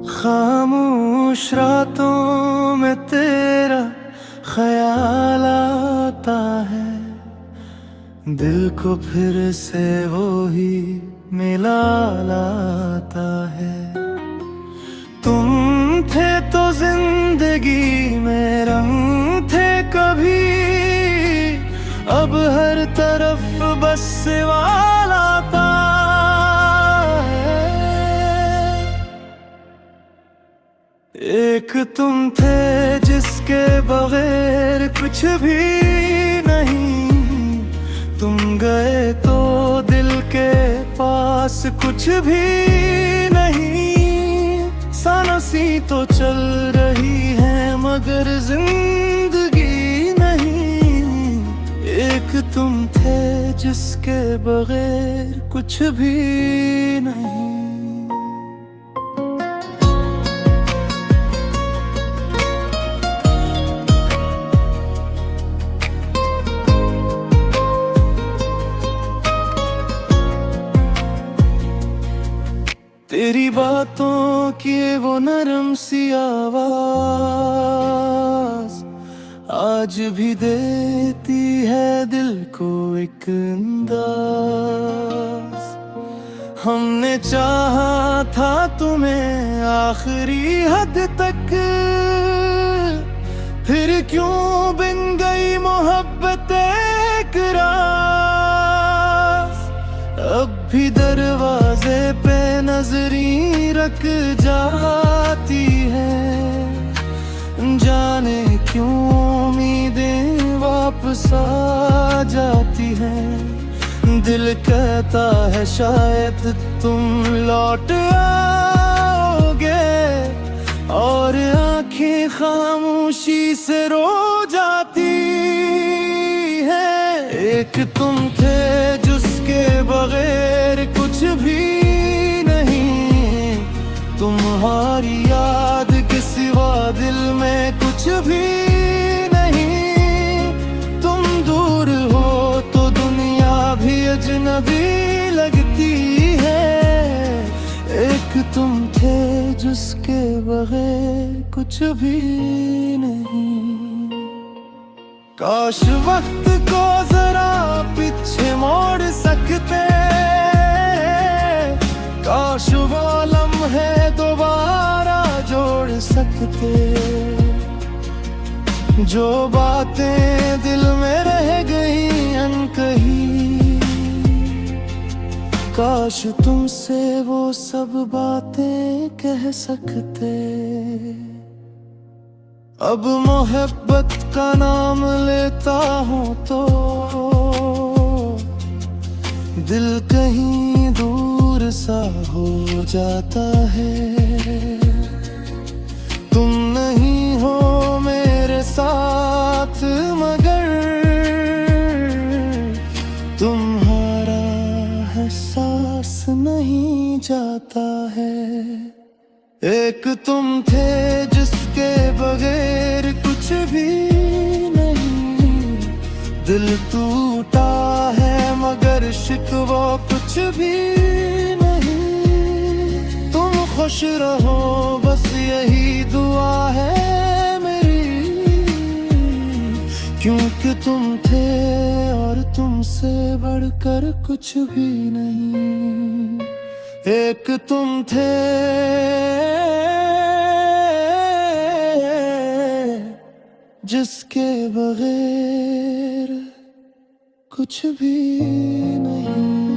खामोश रातों में तेरा ख्याल आता है, दिल को फिर से वो ही मिला लाता है। तुम थे तो जिंदगी में रंग थे कभी, अब हर तरफ बस सवाल आता है। एक तुम थे जिसके बगैर कुछ भी नहीं, तुम गए तो दिल के पास कुछ भी नहीं। सांसें तो चल रही है मगर जिंदगी नहीं। एक तुम थे जिसके बगैर कुछ भी नहीं। तेरी बातों की वो नरम सी आवाज आज भी देती है दिल को एक अंदाज। हमने चाहा था तुम्हें आखिरी हद तक, फिर क्यों बिन गई मोहब्बत एक राज। अब भी दरवाजे पे नजरी रख जाती है, जाने क्यों उम्मीदें वापस आ जाती हैं। दिल कहता है शायद तुम लौट आओगे, और आंखें खामोशी से रो जाती हैं। एक तुम थे जिसके बगैर कुछ भी नहीं, तुम्हारी याद के सिवा दिल में कुछ भी नहीं। तुम दूर हो तो दुनिया भी अजनबी लगती है। एक तुम थे जिसके बगैर कुछ भी नहीं। काश वक्त को जरा पीछे मोड़ सकते, काश वो लम्हे दोबारा जोड़ सकते। जो बातें दिल में रह गई अनकही, काश तुमसे वो सब बातें कह सकते। अब मोहब्बत का नाम लेता हूँ तो दिल कहीं दूर सा हो जाता है। तुम नहीं हो मेरे साथ मगर तुम्हारा एहसास नहीं जाता है। एक तुम थे जिसके बगैर कुछ भी नहीं, दिल टूटा है मगर शिकवा कुछ भी नहीं। तुम खुश रहो बस यही दुआ है मेरी, क्योंकि तुम थे और तुमसे बढ़कर कुछ भी नहीं। एक तुम थे जिसके बगैर कुछ भी नहीं।